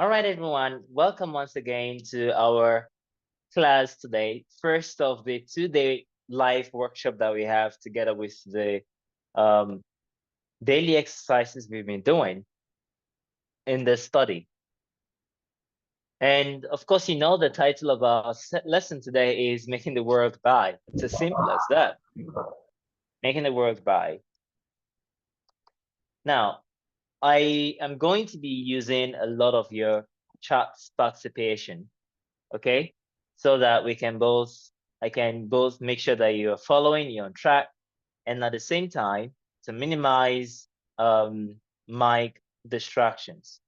All right, everyone. Welcome once again to our class today. First of the 2-day live workshop that we have together with the um, daily exercises we've been doing in the study. And of course, you know the title of our lesson today is Making the World Buy. It's as simple as that. Making the World Buy. Now, I am going to be using a lot of your chat participation, okay? So that I can both make sure that you're following, you're on track, and at the same time, to minimize mic distractions.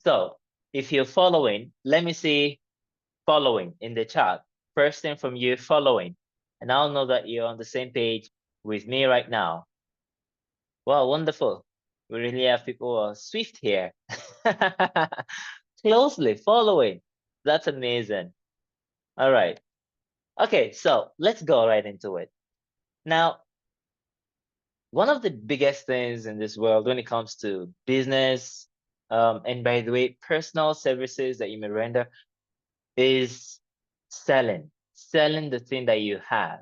So if you're following, let me see following in the chat. First thing from you, following. And I'll know that you're on the same page with me right now. Wow, wonderful. We really have people who are swift here. Closely following. That's amazing. All right. Okay, so let's go right into it. Now, one of the biggest things in this world when it comes to business, and by the way, personal services that you may render is selling the thing that you have.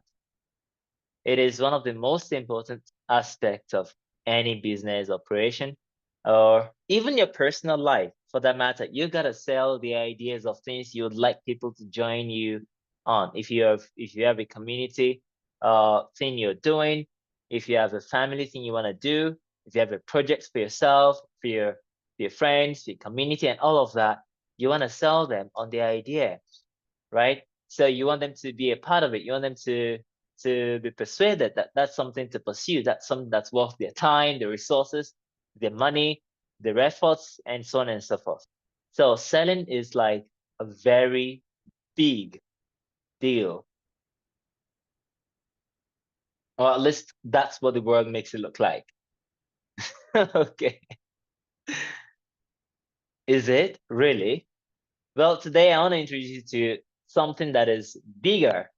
It is one of the most important aspects of any business operation or even your personal life for that matter. You gotta sell the ideas of things you would like people to join you on. If you have a community thing you're doing, if you have a family thing you want to do, if you have a project for yourself, for your friends, for your community, and all of that, you want to sell them on the idea, right? So you want them to be a part of it. You want them to be persuaded that that's something to pursue. That's something that's worth their time, their resources, their money, their efforts, and so on and so forth. So selling is like a very big deal, or at least that's what the world makes it look like. Okay, is it really? Well, today I want to introduce you to something that is bigger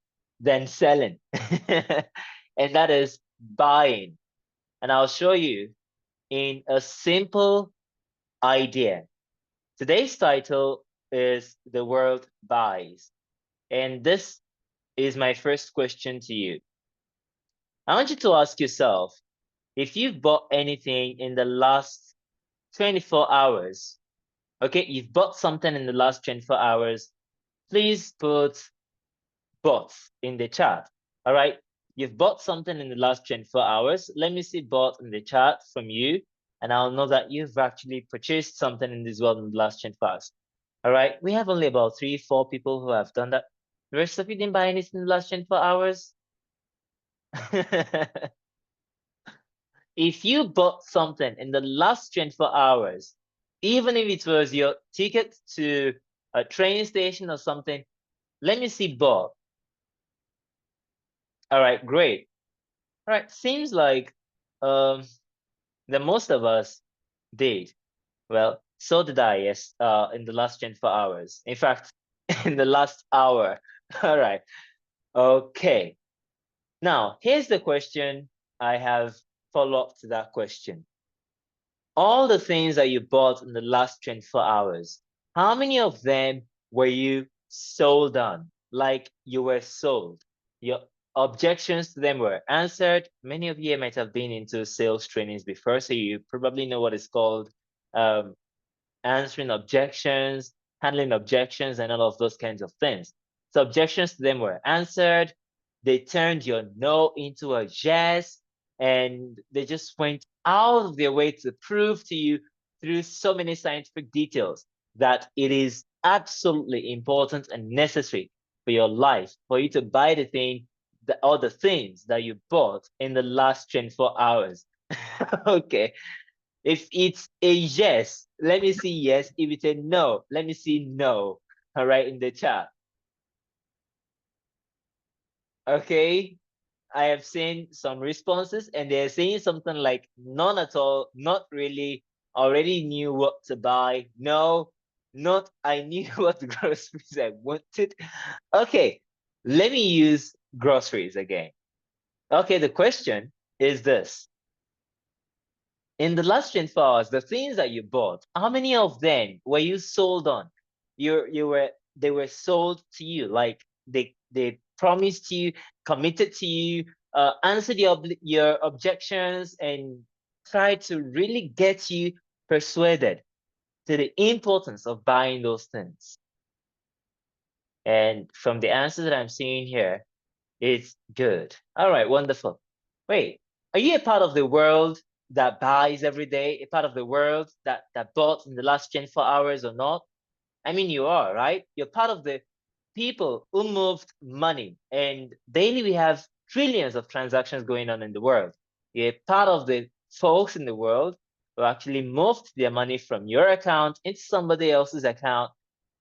than selling, and that is buying. And I'll show you in a simple idea. Today's title is The World Buys. And this is my first question to you. I want you to ask yourself if you've bought anything in the last 24 hours. Okay, you've bought something in the last 24 hours. Please put bought in the chat. All right, you've bought something in the last 24 hours. Let me see bought in the chat from you, and I'll know that you've actually purchased something in this world in the last 24 hours. All right, we have only about 3, 4 people who have done that. The rest of you didn't buy anything in the last 24 hours. If you bought something in the last 24 hours, even if it was your ticket to a train station or something, let me see bought. All right, great. All right, seems like um the most of us did. Well, so did I, yes, in the last 24 hours. In fact, in the last hour. All right. Okay. Now, here's the question I have follow-up to that question. All the things that you bought in the last 24 hours, how many of them were you sold on? Like you were sold. Your objections to them were answered. Many of you might have been into sales trainings before, so you probably know what is called um, answering objections, handling objections, and all of those kinds of things. So objections to them were answered. They turned your no into a yes, and they just went out of their way to prove to you through so many scientific details that it is absolutely important and necessary for your life for you to buy the thing or the things that you bought in the last 24 hours. Okay, if it's a yes, let me see yes. If it's a no, let me see no. All right, in the chat. Okay, I have seen some responses and they're saying something like none at all, not really, already knew what to buy. No, not I knew what groceries I wanted. Okay, let me use groceries again. Okay, the question is this. In the last 24 hours, the things that you bought, how many of them were you sold on? They were sold to you, like they promised you, committed to you, answered your objections, and tried to really get you persuaded to the importance of buying those things. And from the answers that I'm seeing here, it's good. All right, wonderful. Wait, are you a part of the world that buys every day? A part of the world that bought in the last 24 hours or not? I mean, you are, right? You're part of the people who moved money. And daily we have trillions of transactions going on in the world. You're part of the folks in the world who actually moved their money from your account into somebody else's account,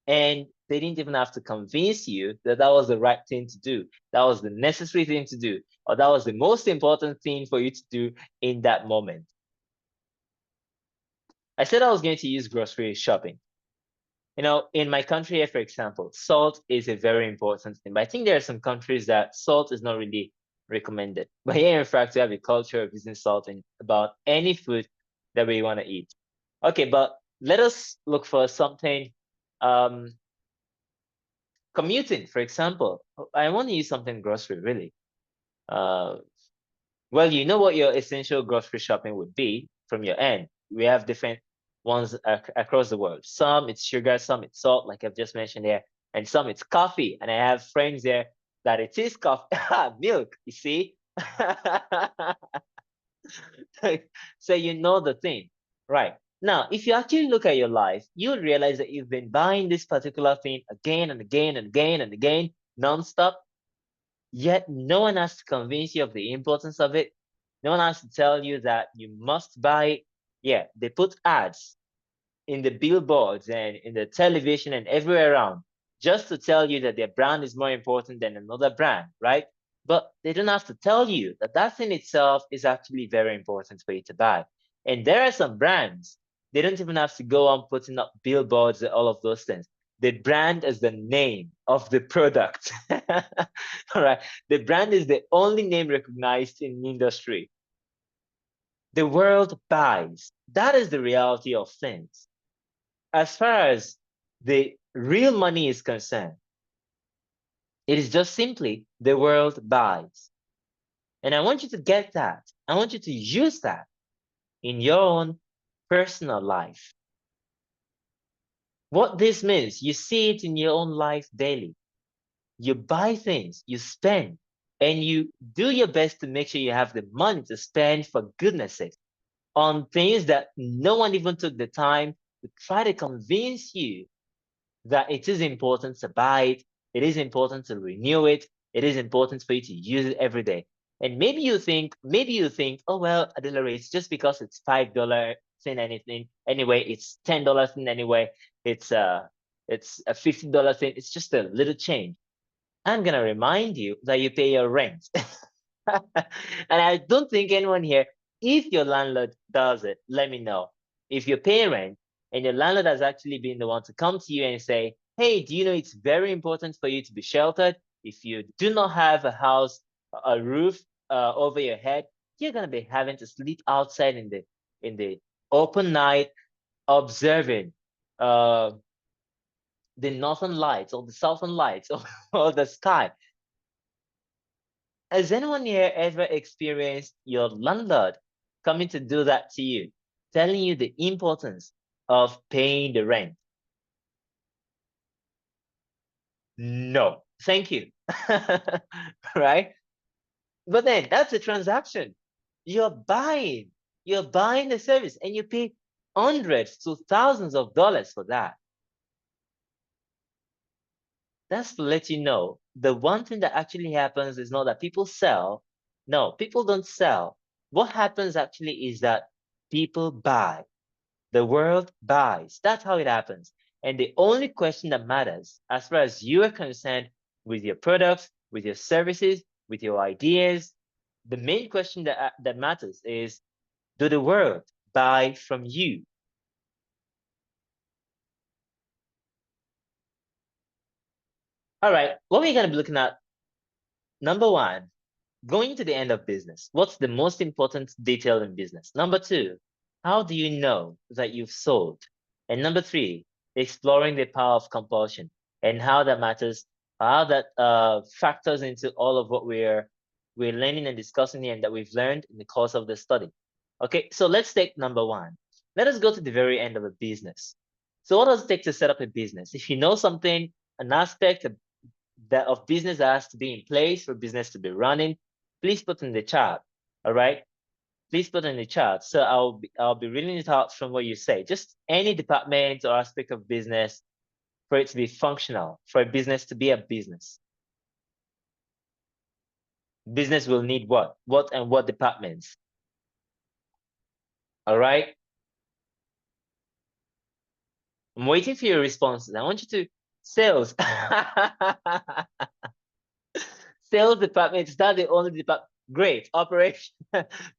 and they didn't even have to convince you that that was the right thing to do. That was the necessary thing to do, or that was the most important thing for you to do in that moment. I said I was going to use grocery shopping. You know, in my country here, for example, salt is a very important thing. But I think there are some countries that salt is not really recommended. But here, in fact, we have a culture of using salt in about any food that we want to eat. Okay, but let us look for something commuting, for example. I want to use something grocery, really. Well, you know what your essential grocery shopping would be from your end. We have different ones across the world. Some it's sugar, some it's salt, like I've just mentioned there, and some it's coffee. And I have friends there that it is coffee, milk. You see, so you know the thing, right? Now, if you actually look at your life, you'll realize that you've been buying this particular thing again and again and again and again, nonstop. Yet no one has to convince you of the importance of it. No one has to tell you that you must buy it. Yeah, they put ads in the billboards and in the television and everywhere around just to tell you that their brand is more important than another brand, right? But they don't have to tell you that that thing itself is actually very important for you to buy. And there are some brands, they don't even have to go on putting up billboards and all of those things. The brand is the name of the product. All right. The brand is the only name recognized in the industry. The world buys. That is the reality of things. As far as the real money is concerned, it is just simply the world buys. And I want you to get that. I want you to use that in your own personal life. What this means, you see it in your own life daily. You buy things, you spend, and you do your best to make sure you have the money to spend, for goodness sake, on things that no one even took the time to try to convince you that it is important to buy it, it is important to renew it, it is important for you to use it every day. And maybe you think, oh well, Adelari, it's just because it's $5 thing anything anyway, it's $10 thing anyway, it's a $50 thing, it's just a little change. I'm gonna remind you that you pay your rent. And I don't think anyone here, if your landlord does it, let me know. If you're paying rent and your landlord has actually been the one to come to you and say, hey, do you know it's very important for you to be sheltered? If you do not have a house, a roof over your head, you're gonna be having to sleep outside in the open night, observing the northern lights or the southern lights or the sky. Has anyone here ever experienced your landlord coming to do that to you, telling you the importance of paying the rent? No, thank you. Right? But then that's a transaction. You're buying the service and you pay hundreds to thousands of dollars for that. That's to let you know the one thing that actually happens is not that people sell. No, people don't sell. What happens actually is that people buy. The world buys. That's how it happens. And the only question that matters, as far as you are concerned, with your products, with your services, with your ideas, the main question that matters is, do the world buy from you? All right, what we're going to be looking at, number one, going to the end of business. What's the most important detail in business? Number two, How do you know that you've sold? And number three, exploring the power of compulsion and how that matters, how that factors into all of what we're learning and discussing here and that we've learned in the course of the study. Okay, so let's take number one. Let us go to the very end of a business. So what does it take to set up a business? If you know something, an aspect of business that has to be in place for business to be running, please put in the chat. All right, please put in the chat. So I'll be reading it out from what you say. Just any department or aspect of business for it to be functional, for a business to be a business. Business will need what? What and what departments? All right. I'm waiting for your responses. I want you to sales. Sales department, is that the only department? Great. Operation.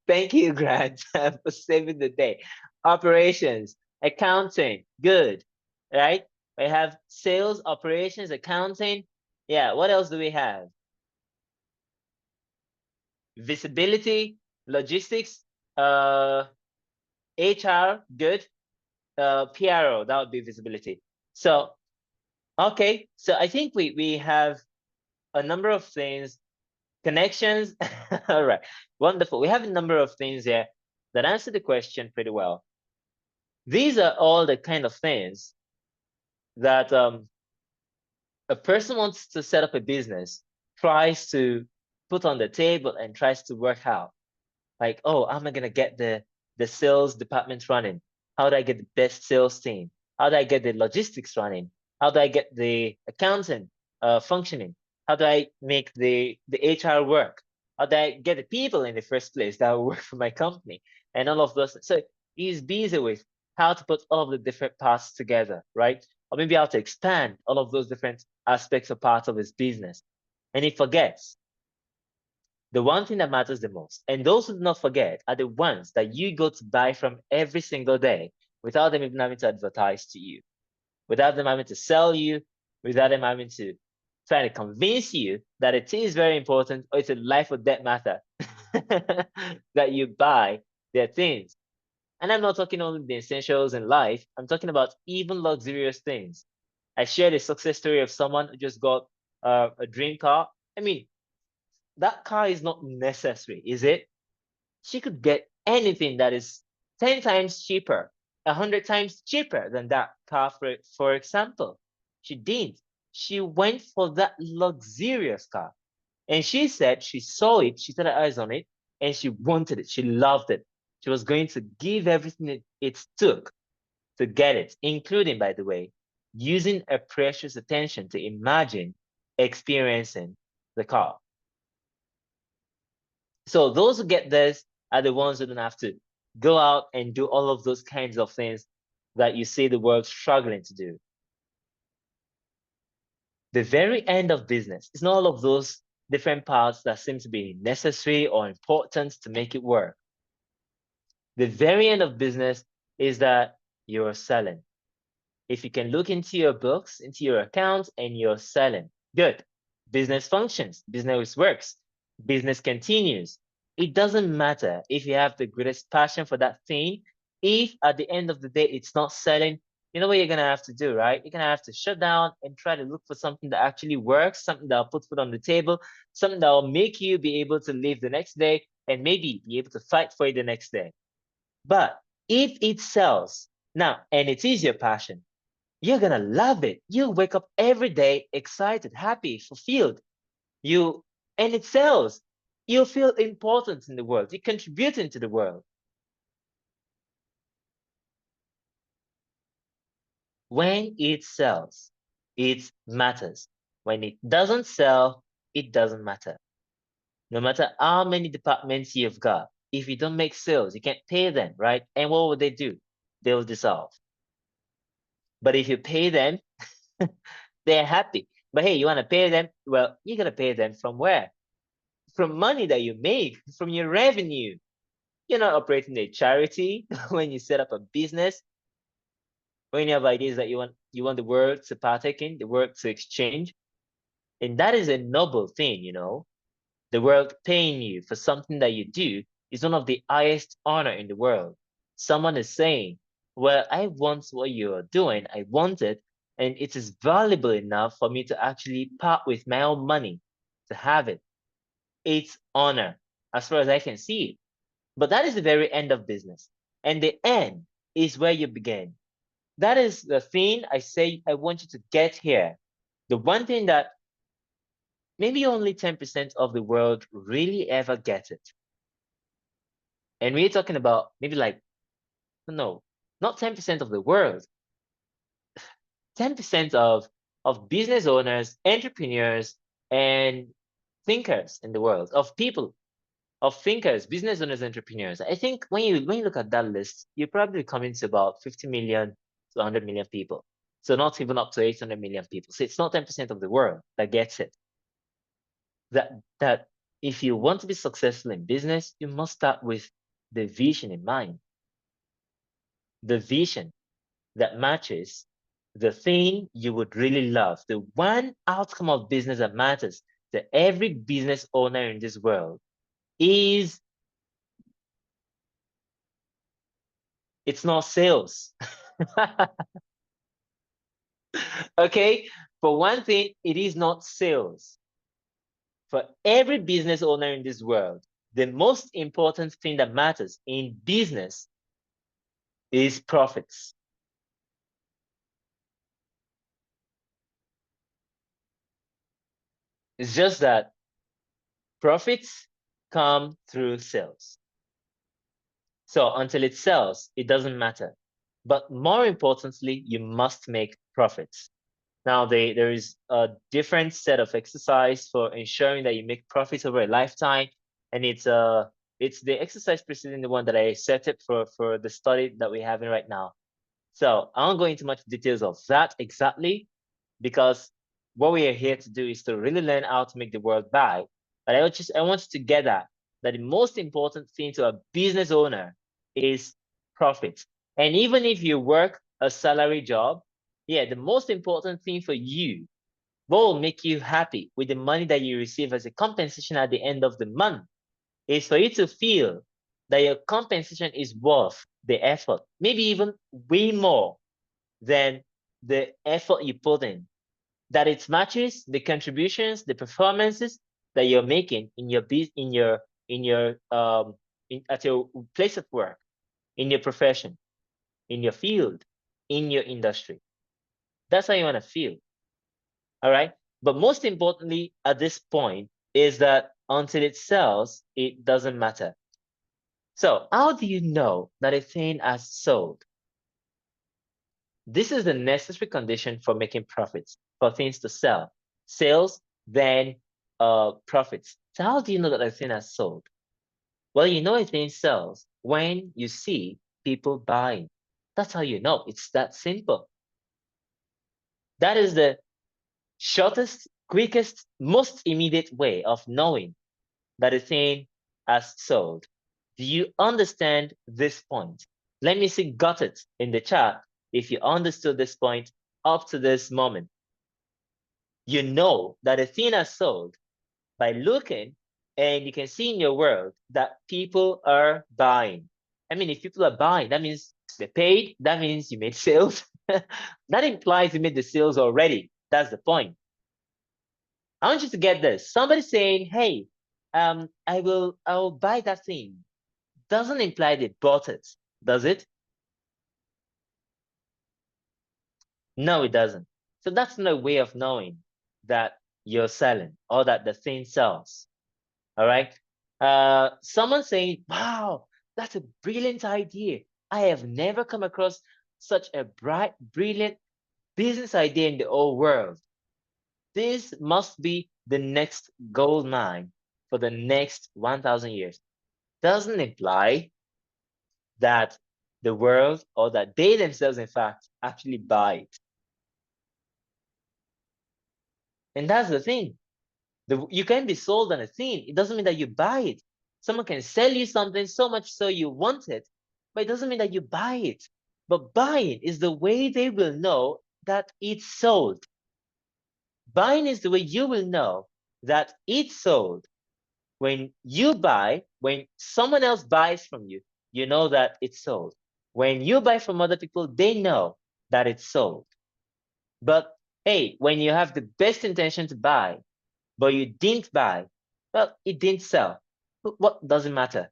Thank you, Grant, for saving the day. Operations, accounting, good. Right? We have sales, operations, accounting. Yeah, what else do we have? Visibility, logistics, HR, good. PRO, that would be visibility. So, okay. So I think we have a number of things. Connections. All right. Wonderful. We have a number of things here that answer the question pretty well. These are all the kind of things that a person wants to set up a business, tries to put on the table and tries to work out. Like, oh, how am I gonna get the sales department running? How do I get the best sales team? How do I get the logistics running? How do I get the accounting functioning? How do I make the HR work? How do I get the people in the first place that will work for my company? And all of those. So he's busy with how to put all of the different parts together, right? Or maybe how to expand all of those different aspects or parts of his business. And he forgets the one thing that matters the most. And those who do not forget are the ones that you go to buy from every single day without them even having to advertise to you, without them having to sell you, without them having to try to convince you that it is very important or it's a life or death matter that you buy their things. And I'm not talking only the essentials in life, I'm talking about even luxurious things. I shared a success story of someone who just got a dream car. I mean, that car is not necessary, is it? She could get anything that is 10 times cheaper, 100 times cheaper than that car, for example. She didn't. She went for that luxurious car. And she said she saw it, she set her eyes on it, and she wanted it. She loved it. She was going to give everything it took to get it, including, by the way, using a precious attention to imagine experiencing the car. So those who get this are the ones who don't have to go out and do all of those kinds of things that you see the world struggling to do. The very end of business is not all of those different parts that seem to be necessary or important to make it work. The very end of business is that you're selling. If you can look into your books, into your accounts, and you're selling, good. Business functions, business works, business continues. It doesn't matter if you have the greatest passion for that thing. If at the end of the day it's not selling, you know what you're gonna have to do, right? You're gonna have to shut down and try to look for something that actually works, something that'll put food on the table, something that'll make you be able to live the next day and maybe be able to fight for it the next day. But if it sells now and it is your passion, you're gonna love it. You wake up every day excited, happy, fulfilled. And it sells. You feel important in the world. You're contributing to the world. When it sells, it matters. When it doesn't sell, it doesn't matter. No matter how many departments you've got, if you don't make sales, you can't pay them, right? And what will they do? They'll dissolve. But if you pay them, they're happy. But hey, you want to pay them? Well, you're going to pay them from where? From money that you make, from your revenue. You're not operating a charity when you set up a business. When you have ideas that you want the world to partake in, the world to exchange. And that is a noble thing, you know. The world paying you for something that you do is one of the highest honor in the world. Someone is saying, well, I want what you're doing. I want it. And it is valuable enough for me to actually part with my own money to have it. It's honor, as far as I can see it. But that is the very end of business. And the end is where you begin. That is the thing I say I want you to get here. The one thing that maybe only 10% of the world really ever get it. And we're talking about maybe like, no, not 10% of the world, 10% of business owners, entrepreneurs, and thinkers in the world, of people, of thinkers, business owners, entrepreneurs. I think when you look at that list, you probably come into about 50 million to 100 million people. So not even up to 800 million people. So it's not 10% of the world that gets it. That if you want to be successful in business, you must start with the vision in mind. The vision that matches the thing you would really love, the one outcome of business that matters to every business owner in this world is, it's not sales. Okay? For one thing, it is not sales. For every business owner in this world, the most important thing that matters in business is profits. It's just that profits come through sales. So until it sells, it doesn't matter. But more importantly, you must make profits. Now, there is a different set of exercise for ensuring that you make profits over a lifetime, and it's the exercise preceding the one that I set up for the study that we're having right now. So I won't go into much details of that exactly, because what we are here to do is to really learn how to make the world buy. But I want you to get that the most important thing to a business owner is profit. And even if you work a salary job, yeah, the most important thing for you, what will make you happy with the money that you receive as a compensation at the end of the month, is for you to feel that your compensation is worth the effort, maybe even way more than the effort you put in. That it matches the contributions, the performances that you're making in your at your place of work, in your profession, in your field, in your industry. That's how you want to feel. All right. But most importantly, at this point, is that until it sells, it doesn't matter. So, how do you know that a thing has sold? This is the necessary condition for making profits, for things to sell. Sales, then profits. So, how do you know that a thing has sold? Well, you know a thing sells when you see people buying. That's how you know. It's that simple. That is the shortest, quickest, most immediate way of knowing that a thing has sold. Do you understand this point? Let me see, got it in the chat if you understood this point up to this moment. You know that a thing has sold by looking, and you can see in your world that people are buying. I mean, if people are buying, that means they paid, that means you made sales. That implies you made the sales already. That's the point. I want you to get this. Somebody saying, hey, I will buy that thing, doesn't imply they bought it, does it? No, it doesn't. So that's not a way of knowing that you're selling or that the thing sells. All right. Someone saying, wow, that's a brilliant idea. I have never come across such a bright, brilliant business idea in the whole world. This must be the next gold mine for the next 1,000 years. Doesn't imply that the world or that they themselves, in fact, actually buy it. And that's the thing. You can be sold on a thing. It doesn't mean that you buy it. Someone can sell you something so much so you want it, but it doesn't mean that you buy it. But buying is the way they will know that it's sold. Buying is the way you will know that it's sold. When you buy, when someone else buys from you, you know that it's sold. When you buy from other people, they know that it's sold. But hey, when you have the best intention to buy, but you didn't buy, well, it didn't sell. What does it matter?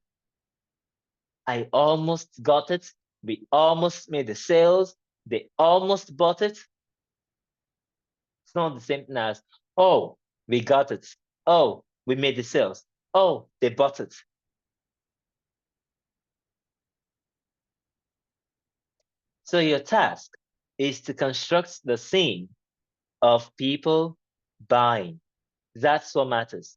I almost got it. We almost made the sales. They almost bought it. It's not the same thing as, oh, we got it. Oh, we made the sales. Oh, they bought it. So your task is to construct the scene of people buying. That's what matters,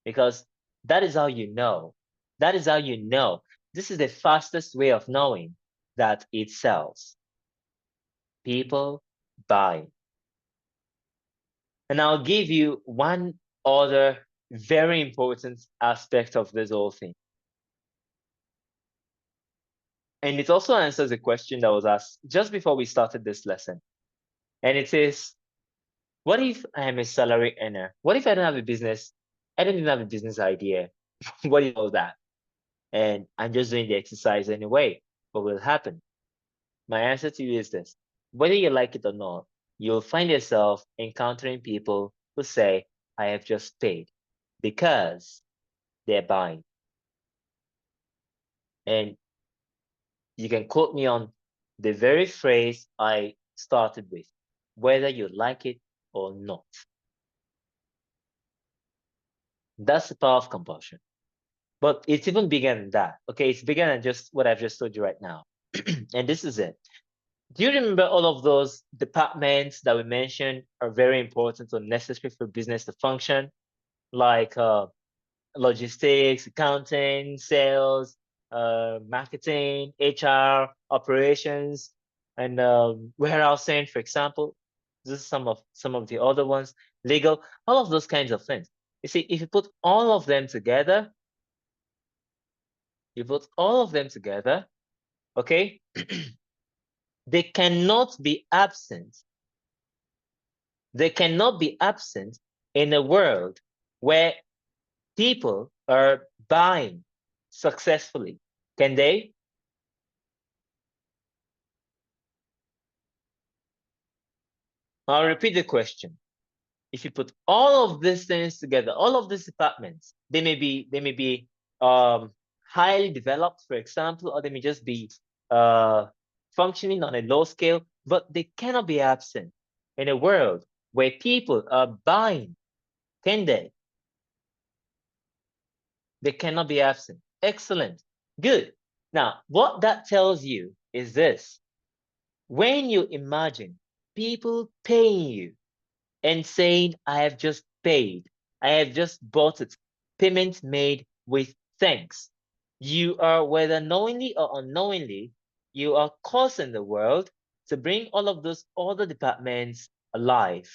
because that is how you know. That is how you know. This is the fastest way of knowing that it sells. People buying. And I'll give you one other very important aspect of this whole thing. And it also answers a question that was asked just before we started this lesson. And it is, what if I am a salary earner? What if I don't have a business? I don't even have a business idea. What is all that? And I'm just doing the exercise anyway. What will happen? My answer to you is this. Whether you like it or not, you'll find yourself encountering people who say, I have just paid, because they're buying. And you can quote me on the very phrase I started with, whether you like it or not. That's the power of compulsion. But it's even bigger than that. Okay, it's bigger than just what I've just told you right now. And this is it. Do you remember all of those departments that we mentioned are very important or necessary for business to function? Like logistics, accounting, sales, marketing, HR, operations, and warehousing, for example. This is some of the other ones, legal, all of those kinds of things. You see, if you put all of them together, okay, they cannot be absent. They cannot be absent in a world where people are buying successfully. Can they? I'll repeat the question. If you put all of these things together, all of these departments, they may be highly developed, for example, or they may just be functioning on a low scale, but they cannot be absent in a world where people are buying. Can they? They cannot be absent. Excellent. Good. Now, what that tells you is this. When you imagine people paying you and saying, I have just paid, I have just bought it, payment made with thanks, you are, whether knowingly or unknowingly, you are causing the world to bring all of those other departments alive.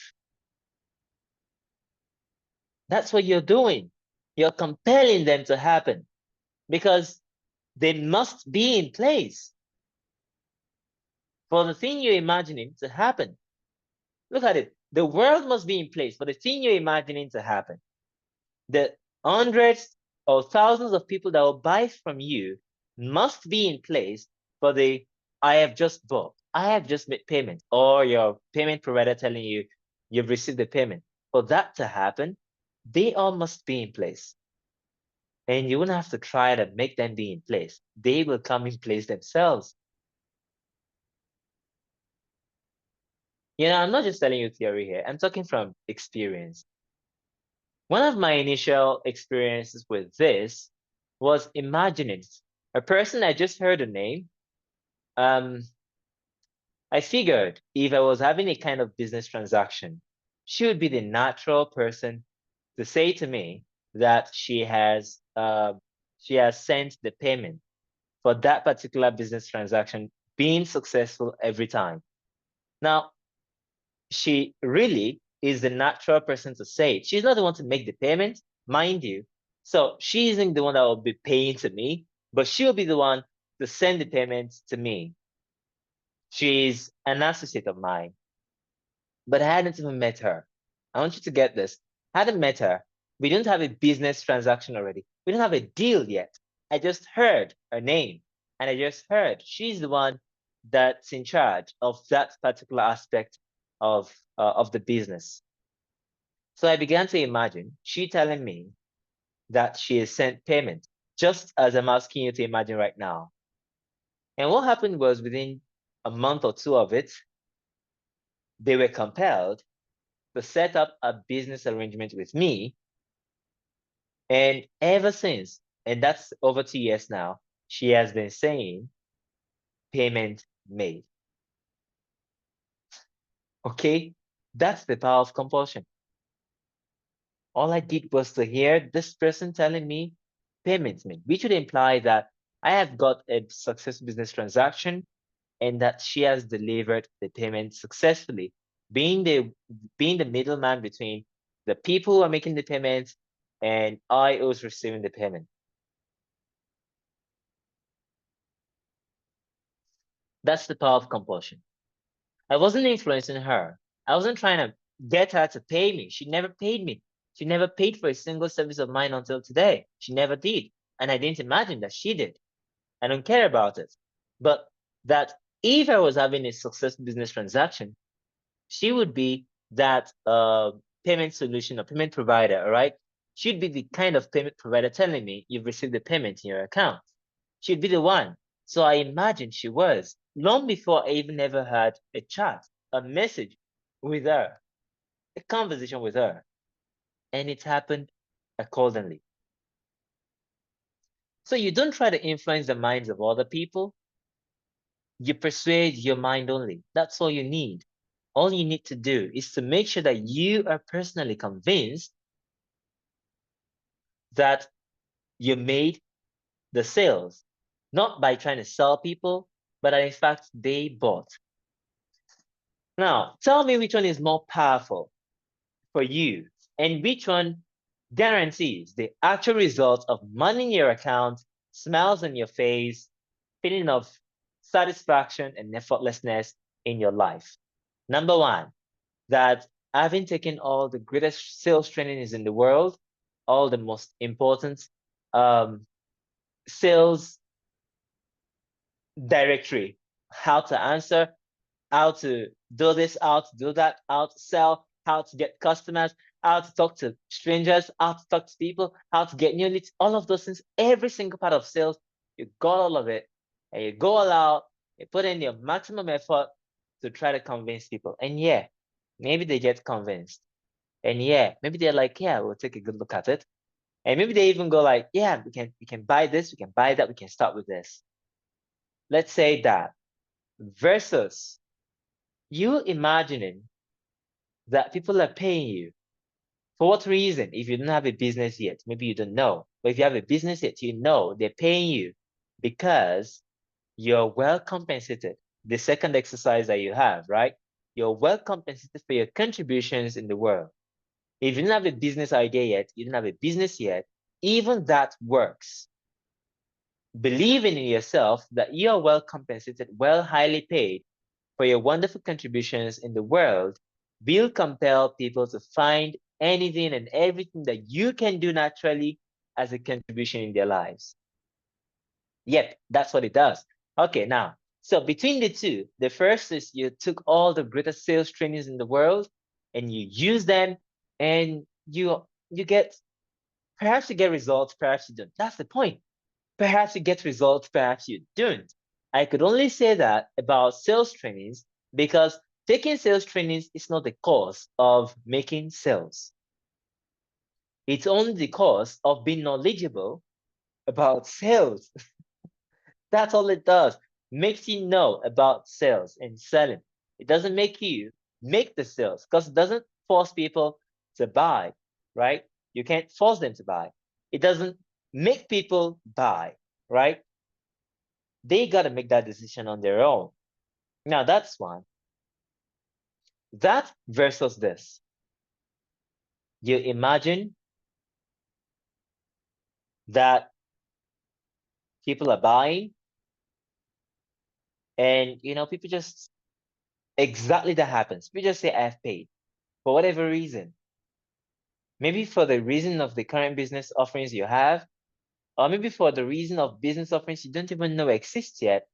That's what you're doing. You're compelling them to happen because they must be in place for the thing you're imagining to happen. Look at it. The world must be in place for the thing you're imagining to happen. The hundreds or thousands of people that will buy from you must be in place for the I have just bought, I have just made payment, or your payment provider telling you you've received the payment. For that to happen, they all must be in place. And you wouldn't have to try to make them be in place. They will come in place themselves. You know, I'm not just telling you theory here. I'm talking from experience. One of my initial experiences with this was imagining a person I just heard a name. I figured if I was having a kind of business transaction, she would be the natural person to say to me that she has sent the payment for that particular business transaction being successful every time. Now, she really is the natural person to say it. She's not the one to make the payment, mind you. So she isn't the one that will be paying to me, but she'll be the one to send the payment to me. She's an associate of mine, but I hadn't even met her. I want you to get this. I hadn't met her. We don't have a business transaction already. We don't have a deal yet. I just heard her name and I just heard she's the one that's in charge of that particular aspect of the business. So I began to imagine she telling me that she has sent payment, just as I'm asking you to imagine right now. And what happened was within a month or two of it, they were compelled to set up a business arrangement with me. And ever since, and that's over 2 years now, she has been saying payment made. Okay, that's the power of compulsion. All I did was to hear this person telling me payments made, which would imply that I have got a successful business transaction and that she has delivered the payment successfully, being the middleman between the people who are making the payments and I who's receiving the payment. That's the power of compulsion. I wasn't influencing her. I wasn't trying to get her to pay me. She never paid me. She never paid for a single service of mine until today. She never did. And I didn't imagine that she did. I don't care about it. But that if I was having a successful business transaction, she would be that payment solution or payment provider, all right? She'd be the kind of payment provider telling me you've received the payment in your account. She'd be the one. So I imagine she was long before I even ever had a chat, a message with her, a conversation with her. And it happened accordingly. So you don't try to influence the minds of other people. You persuade your mind only. That's all you need. All you need to do is to make sure that you are personally convinced that you made the sales, not by trying to sell people, but that in fact they bought. Now, tell me which one is more powerful for you and which one guarantees the actual result of money in your account, smiles on your face, feeling of satisfaction and effortlessness in your life. Number one, that having taken all the greatest sales trainings in the world, all the most important sales directory, how to answer, how to do this, how to do that, how to sell, how to get customers, how to talk to strangers, how to talk to people, how to get new leads, all of those things, every single part of sales, you got all of it, and you go all out, you put in your maximum effort to try to convince people. And yeah, maybe they get convinced. And yeah, maybe they're like, yeah, we'll take a good look at it. And maybe they even go like, yeah, we can buy this, we can buy that, we can start with this. Let's say that versus you imagining that people are paying you. For what reason? If you don't have a business yet, maybe you don't know. But if you have a business yet, you know they're paying you because you're well compensated. The second exercise that you have, right? You're well compensated for your contributions in the world. If you don't have a business idea yet, you don't have a business yet, even that works. Believing in yourself that you are well compensated, well highly paid for your wonderful contributions in the world will compel people to find anything and everything that you can do naturally as a contribution in their lives. Yep, that's what it does. Okay, now, so between the two, the first is you took all the greatest sales trainings in the world and you use them and you get, perhaps you get results, perhaps you don't. That's the point. Perhaps you get results, perhaps you don't. I could only say that about sales trainings because taking sales trainings is not the cause of making sales. It's only the cause of being knowledgeable about sales. That's all it does. Makes you know about sales and selling. It doesn't make you make the sales because it doesn't force people to buy, right? You can't force them to buy. It doesn't make people buy, right? They got to make that decision on their own. Now that's one. That versus this. You imagine that people are buying and people just exactly that happens. We just say I've paid for whatever reason. Maybe for the reason of the current business offerings you have, or maybe for the reason of business offerings you don't even know exists yet,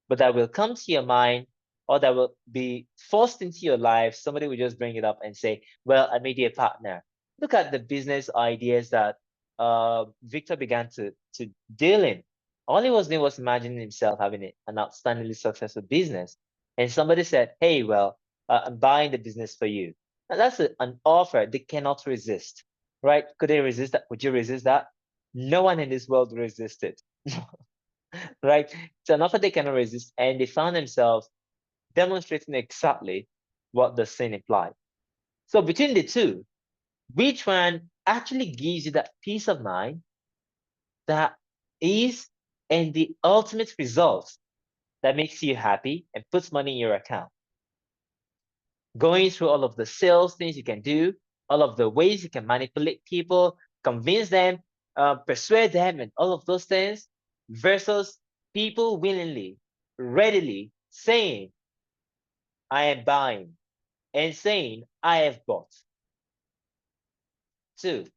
but that will come to your mind or that will be forced into your life. Somebody will just bring it up and say, well, I made you a partner. Look at the business ideas that Victor began to deal in. All he was doing was imagining himself having an outstandingly successful business. And somebody said, hey, well, I'm buying the business for you. Now, that's an offer they cannot resist, right? Could they resist that? Would you resist that? No one in this world resisted, right? It's an offer they cannot resist, and they found themselves demonstrating exactly what the sin implied. So between the two, which one actually gives you that peace of mind that is and the ultimate result that makes you happy and puts money in your account? Going through all of the sales things you can do, all of the ways you can manipulate people, convince them, persuade them, and all of those things, versus people willingly, readily saying, I am buying, and saying, I have bought. Two,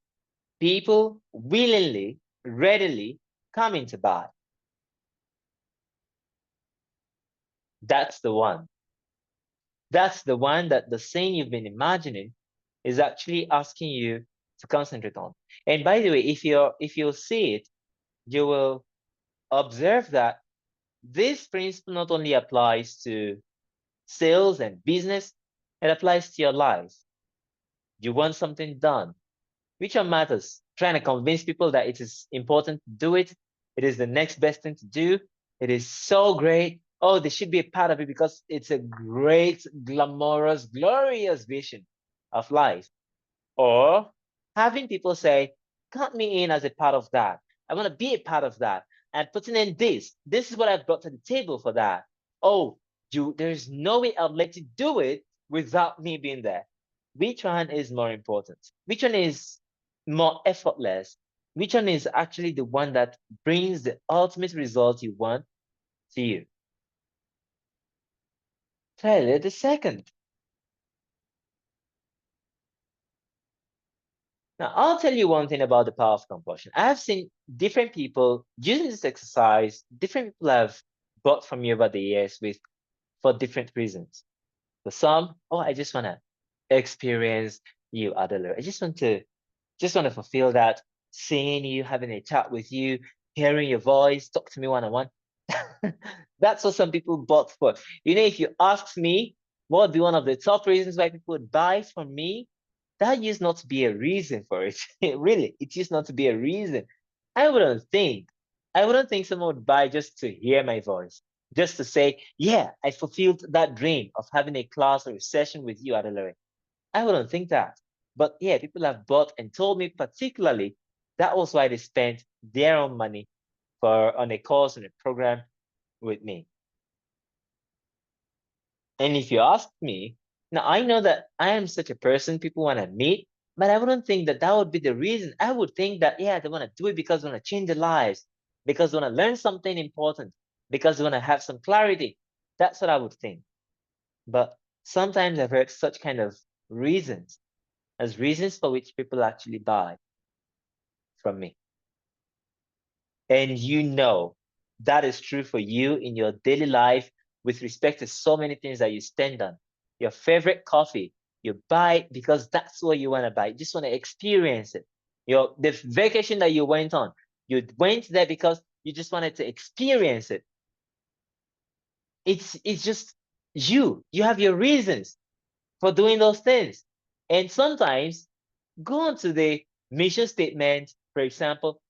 people willingly, readily coming to buy. That's the one. That's the one that the saying you've been imagining is actually asking you to concentrate on. And by the way, if you see it, you will observe that this principle not only applies to sales and business, it applies to your life. You want something done. Which one matters? Trying to convince people that it is important to do it. It is the next best thing to do. It is so great. Oh, they should be a part of it because it's a great, glamorous, glorious vision of life. Or having people say, count me in as a part of that. I want to be a part of that. And putting in this. This is what I've brought to the table for that. Oh, there's no way I'd let you do it without me being there. Which one is more important? Which one is more effortless? Which one is actually the one that brings the ultimate result you want to you? Clearly, the second. Now, I'll tell you one thing about the power of compulsion. I have seen different people using this exercise. Different people have bought from me over the years for different reasons. For some, oh, I just want to experience you, Adela. I just want to fulfill that, seeing you, having a chat with you, hearing your voice, talk to me one-on-one. That's what some people bought for. If you ask me, what would be one of the top reasons why people would buy from me? That used not to be a reason for it. Really, it used not to be a reason. I wouldn't think. I wouldn't think someone would buy just to hear my voice, just to say, yeah, I fulfilled that dream of having a class or a session with you, Adelore. I wouldn't think that. But yeah, people have bought and told me particularly that was why they spent their own money on a course and a program with me. And if you ask me, now I know that I am such a person people want to meet, but I wouldn't think that that would be the reason. I would think that, yeah, they want to do it because they want to change their lives, because they want to learn something important, because they want to have some clarity. That's what I would think. But sometimes I've heard such kind of reasons as reasons for which people actually buy from me. And that is true for you in your daily life with respect to so many things that you spend on. Your favorite coffee, you buy it because that's what you want to buy. You just want to experience it. The vacation that you went on, you went there because you just wanted to experience it. It's just you. You have your reasons for doing those things. And sometimes go on to the mission statement, for example.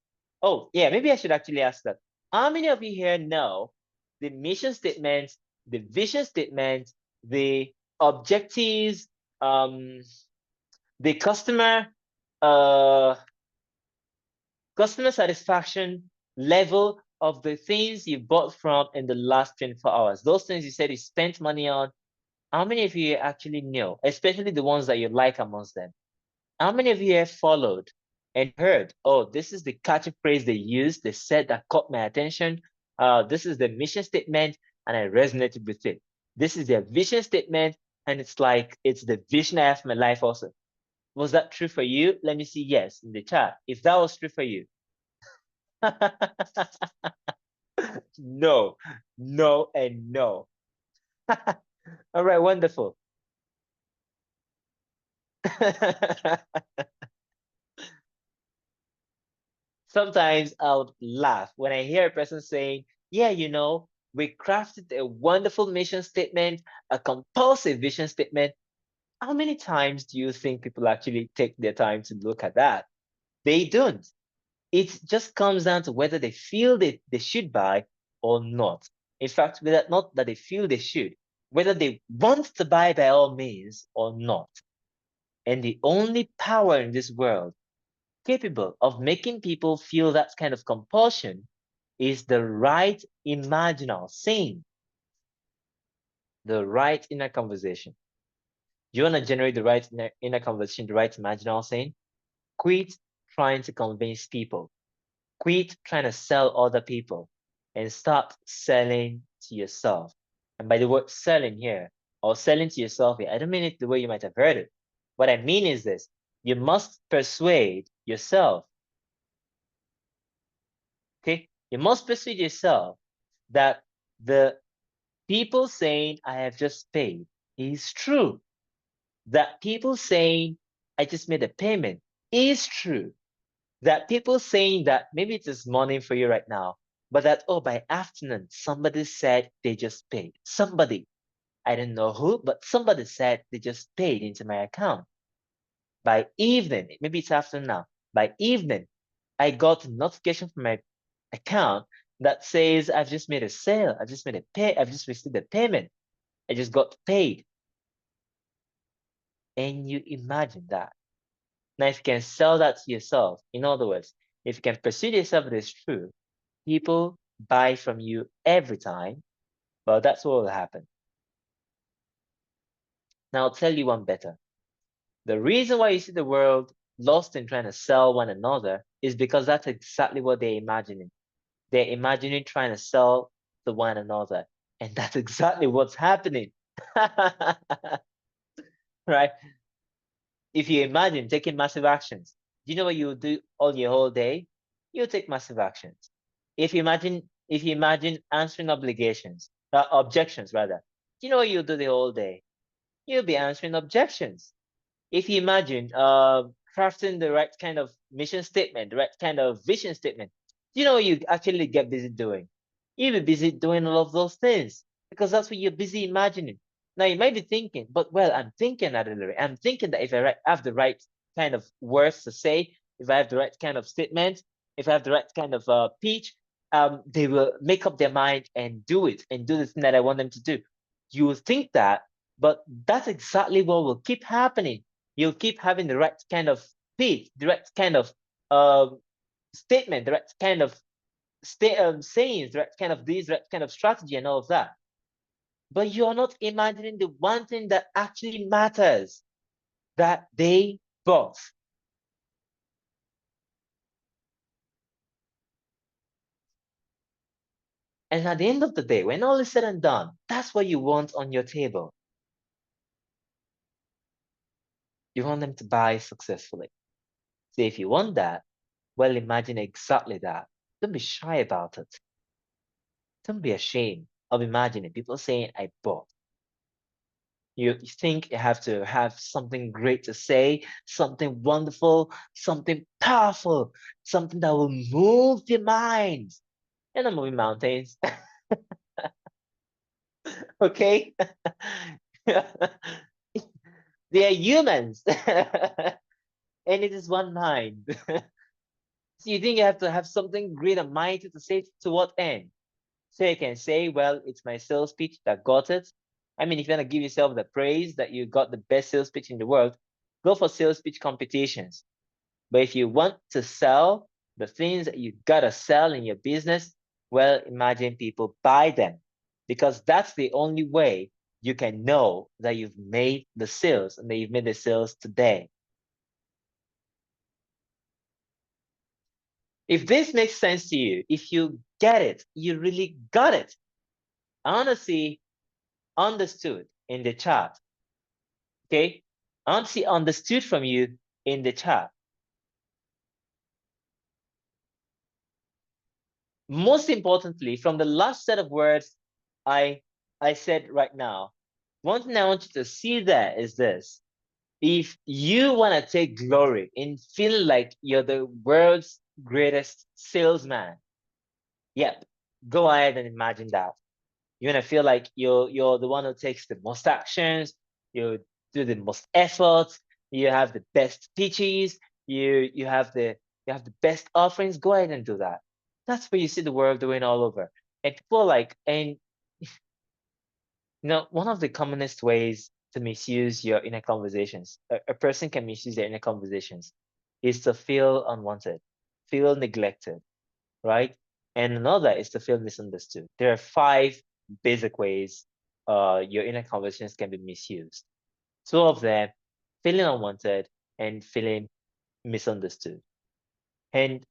Oh, yeah, maybe I should actually ask that. How many of you here know the mission statement, the vision statement, the objectives, the uh, customer satisfaction level of the things you bought from in the last 24 hours? Those things you said you spent money on, how many of you actually know, especially the ones that you like amongst them? How many of you have followed and heard, oh, this is the catchy phrase they used, they said that caught my attention. This is the mission statement, and I resonated with it. This is their vision statement, and it's like it's the vision I have for my life also. Was that true for you? Let me see yes in the chat. If that was true for you. No, no, and no. All right, wonderful. Sometimes I'll laugh when I hear a person saying, yeah, we crafted a wonderful mission statement, a compulsive vision statement. How many times do you think people actually take their time to look at that? They don't. It just comes down to whether they feel they should buy or not. In fact, whether not that they feel they should, whether they want to buy by all means or not. And the only power in this world capable of making people feel that kind of compulsion is the right imaginal scene, the right inner conversation. You want to generate the right inner conversation, the right imaginal scene? Quit trying to convince people. Quit trying to sell other people and start selling to yourself. And by the word selling here, or selling to yourself here, I don't mean it the way you might have heard it. What I mean is this: you must persuade yourself. Okay? You must persuade yourself that the people saying I have just paid is true. That people saying I just made a payment is true. That people saying that maybe it is morning for you right now, but that, oh, by afternoon, somebody said they just paid. Somebody, I don't know who, but somebody said they just paid into my account. By evening, maybe it's afternoon now, by evening, I got a notification from my account that says I've just made a sale. I've just received a payment. I just got paid. And you imagine that. Now, if you can sell that to yourself, in other words, if you can persuade yourself that it's true, people buy from you every time, well, that's what will happen. Now, I'll tell you one better. The reason why you see the world lost in trying to sell one another is because that's exactly what they're imagining. They're imagining trying to sell to one another. And that's exactly what's happening. Right? If you imagine taking massive actions, do you know what you'll do all your whole day? You'll take massive actions. If you imagine answering objections rather, do you know what you'll do the whole day? You'll be answering objections. If you imagine crafting the right kind of mission statement, the right kind of vision statement, do you know what you actually get busy doing? You'll be busy doing all of those things because that's what you're busy imagining. Now you might be thinking, but well, I'm thinking I'm thinking that if I have the right kind of words to say, if I have the right kind of statement, if I have the right kind of pitch, they will make up their mind and do it and do the thing that I want them to do. You will think that, but that's exactly what will keep happening. You'll keep having the right kind of pitch, the right kind of statement, the right kind of sayings, the right kind of this, the right kind of strategy, and all of that. But you're not imagining the one thing that actually matters, that they bought. And at the end of the day, when all is said and done, that's what you want on your table. You want them to buy successfully. So if you want that, well, imagine exactly that. Don't be shy about it. Don't be ashamed of imagining people saying, I bought. You think you have to have something great to say, something wonderful, something powerful, something that will move your mind. You're not moving mountains, okay? They are humans, and it is one mind. So you think you have to have something great and mighty to say to what end? So you can say, well, it's my sales pitch that got it. I mean, if you want to give yourself the praise that you got the best sales pitch in the world, go for sales pitch competitions. But if you want to sell the things that you gotta sell in your business, well, imagine people buy them, because that's the only way you can know that you've made the sales and that you've made the sales today. If this makes sense to you, if you get it, you really got it. I want to see understood in the chat. Okay? I want to see understood from you in the chat. most importantly, from the last set of words I said right now, one thing I want you to see there is this. If you want to take glory in feeling like you're the world's greatest salesman, yep, go ahead and imagine that. You want to feel like you're the one who takes the most actions, you do the most efforts, you have the best pitches, you have the best offerings. Go ahead and do that. That's what you see the world doing all over. And people are like, and one of the commonest ways to misuse your inner conversations, a person can misuse their inner conversations, is to feel unwanted, feel neglected, right? And another is to feel misunderstood. There are 5 basic ways your inner conversations can be misused. 2 of them, feeling unwanted and feeling misunderstood. And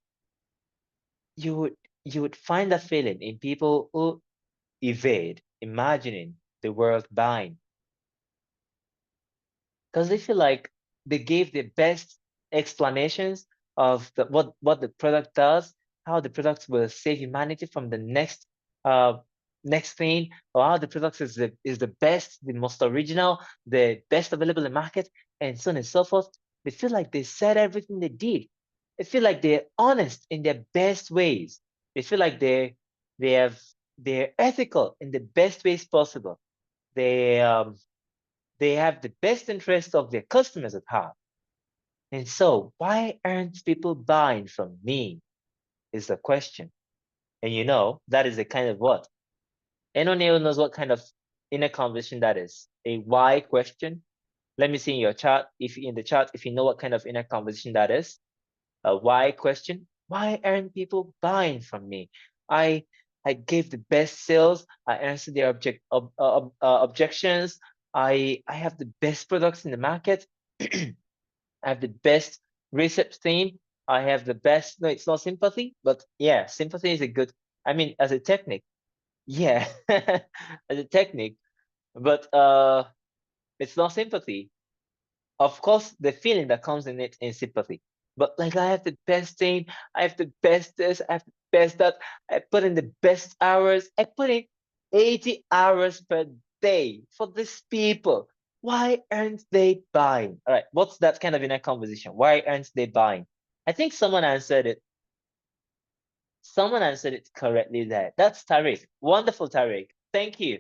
you would find that feeling in people who evade imagining the world buying, because they feel like they gave the best explanations of what the product does, how the product will save humanity from the uh next thing, or how the product is the best, the most original, the best available in the market, and so on and so forth. They feel like they said everything they did. They feel like they're honest in their best ways. They feel like they have they're ethical in the best ways possible. They have the best interest of their customers at heart. And so, why aren't people buying from me? Is the question. And that is a kind of what? Anyone who knows what kind of inner conversation that is? A why question? Let me see in your chat, if you know what kind of inner conversation that is. A why question? Why aren't people buying from me? I I gave the best sales. I answered their objections. I have the best products in the market. I have the best research team. I have the best. No, it's not sympathy, but yeah, sympathy is a good. I mean, as a technique, yeah, as a technique, but it's not sympathy. Of course, the feeling that comes in it is sympathy. But like, I have the best team, I have the best this, I have the best that. I put in the best hours. I put in 80 hours per day for these people. Why aren't they buying? All right, what's that kind of inner conversation? Why aren't they buying? I think someone answered it. Someone answered it correctly there. That's Tariq. Wonderful, Tariq. Thank you.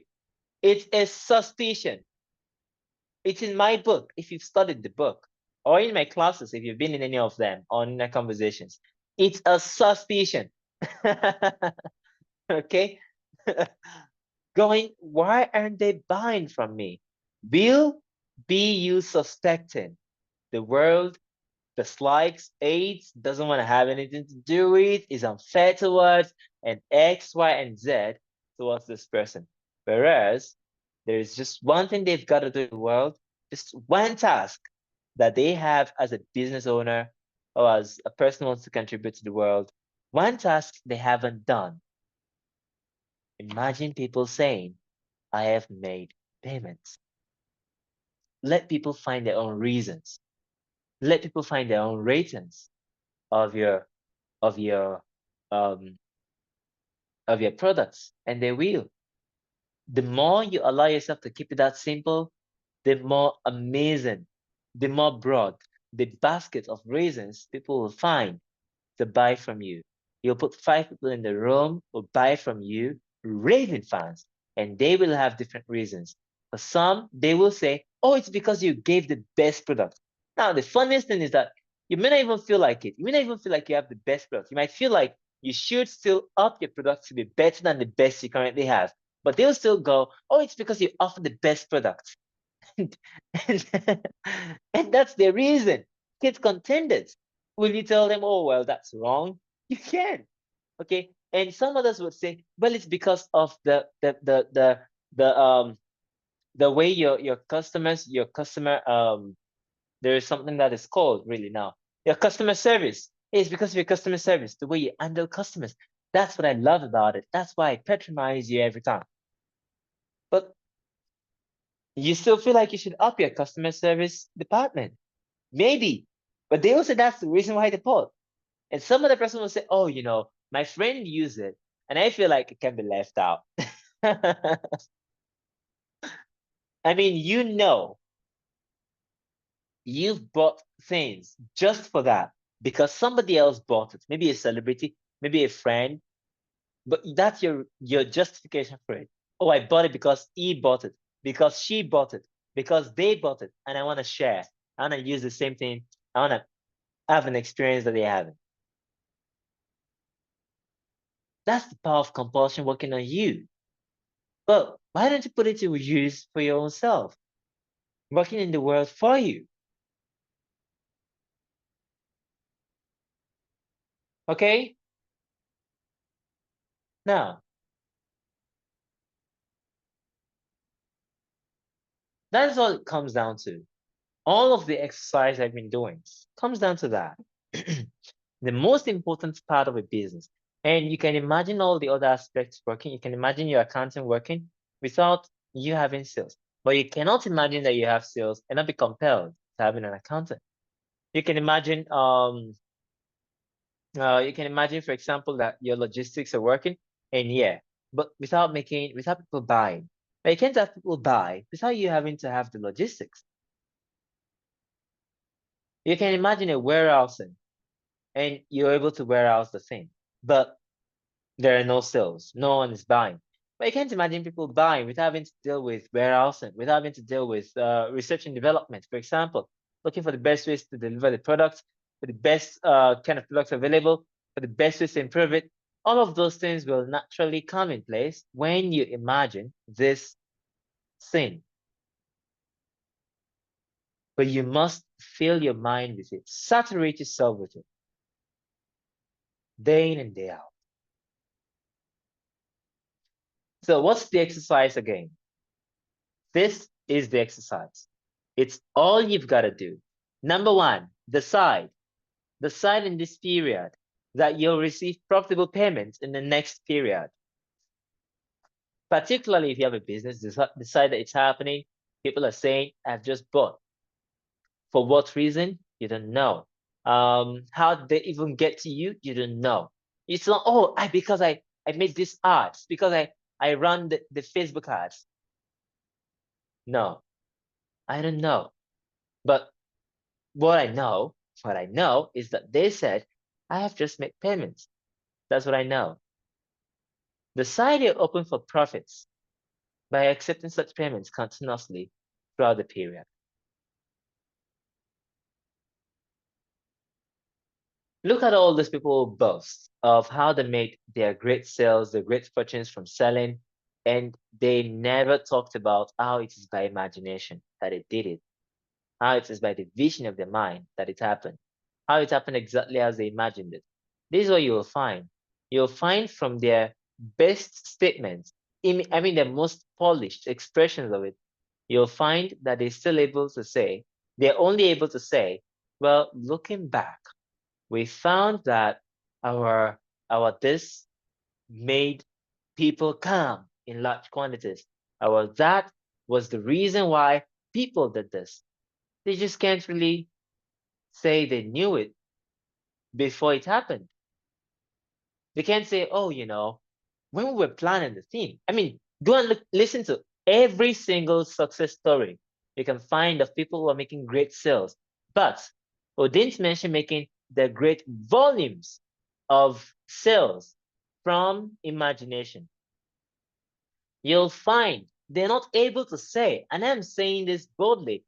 It's a suspicion. It's in my book, if you've studied the book, or in my classes, if you've been in any of them, on inner conversations. It's a suspicion. Okay? Why aren't they buying from me? Will be you suspecting the world dislikes, hates, doesn't want to have anything to do with, is unfair towards, and X, Y, and Z towards this person. Whereas there is just one thing they've got to do in the world, just one task that they have as a business owner or as a person who wants to contribute to the world. One task they haven't done. Imagine people saying, I have made payments. Let people find their own reasons. Let people find their own ratings of your of your um of your products, and they will. The more you allow yourself to keep it that simple, the more amazing, the more broad the basket of reasons people will find to buy from you. You'll put 5 people in the room who buy from you, raving fans, and they will have different reasons. For some, they will say, oh, it's because you gave the best product. Now, the funniest thing is that you may not even feel like it. You may not even feel like you have the best product. You might feel like you should still up your product to be better than the best you currently have. But they'll still go, oh, it's because you offer the best product. and, and that's the reason. Kids contenders. Will you tell them, oh, well, that's wrong? You can. Okay. And some others would say, well, it's because of the way your customer there is something that is called really now. Your customer service. It's because of your customer service, the way you handle customers. That's what I love about it. That's why I patronize you every time. But you still feel like you should up your customer service department. Maybe. But they also, that's the reason why they bought. And some other person will say, oh, my friend used it And I feel like it can be left out. I mean, you've bought things just for that because somebody else bought it. Maybe a celebrity, maybe a friend, but that's your justification for it. Oh, I bought it because he bought it, because she bought it, because they bought it, and I want to share. I want to use the same thing. I want to have an experience that they haven't. That's the power of compulsion working on you. But why don't you put it to use for your own self? Working in the world for you. Okay? Now, that's all it comes down to. All of the exercise I've been doing comes down to that. The most important part of a business. And you can imagine all the other aspects working. You can imagine your accounting working without you having sales. But you cannot imagine that you have sales and not be compelled to having an accountant. You can imagine for example, that your logistics are working, and yeah, but without people buying. But you can't have people buy without you having to have the logistics. You can imagine a warehousing, and you're able to warehouse the thing, but there are no sales, no one is buying. But you can't imagine people buying without having to deal with warehousing, without having to deal with research and development, for example, looking for the best ways to deliver the product, for the best kind of products available, for the best ways to improve it. All of those things will naturally come in place when you imagine this thing. But you must fill your mind with it, saturate yourself with it, day in and day out. So what's the exercise again? This is the exercise. It's all you've got to do. Number one, decide in this period that you'll receive profitable payments in the next period. Particularly if you have a business, decide that it's happening. People are saying, I've just bought. For what reason? You don't know. How did they even get to you? You don't know. It's not, oh, because I made these ads, because I run the Facebook ads. No, I don't know. But what I know is that they said, I have just made payments. That's what I know. Decide you're open for profits by accepting such payments continuously throughout the period. Look at all these people who boast of how they made their great sales, their great fortunes from selling, and they never talked about how it is by imagination that they did it, how it is by the vision of their mind that it happened, how it happened exactly as they imagined it. This is what you will find. You'll find from their best statements, I mean, the most polished expressions of it, you'll find that they're only able to say, well, looking back, we found that our this made people come in large quantities. That was the reason why people did this. They just can't really say they knew it before it happened. They can't say, oh, when we were planning the theme. I mean, go and listen to every single success story you can find of people who are making great sales, but who didn't mention making the great volumes of sales from imagination. You'll find they're not able to say, and I'm saying this boldly,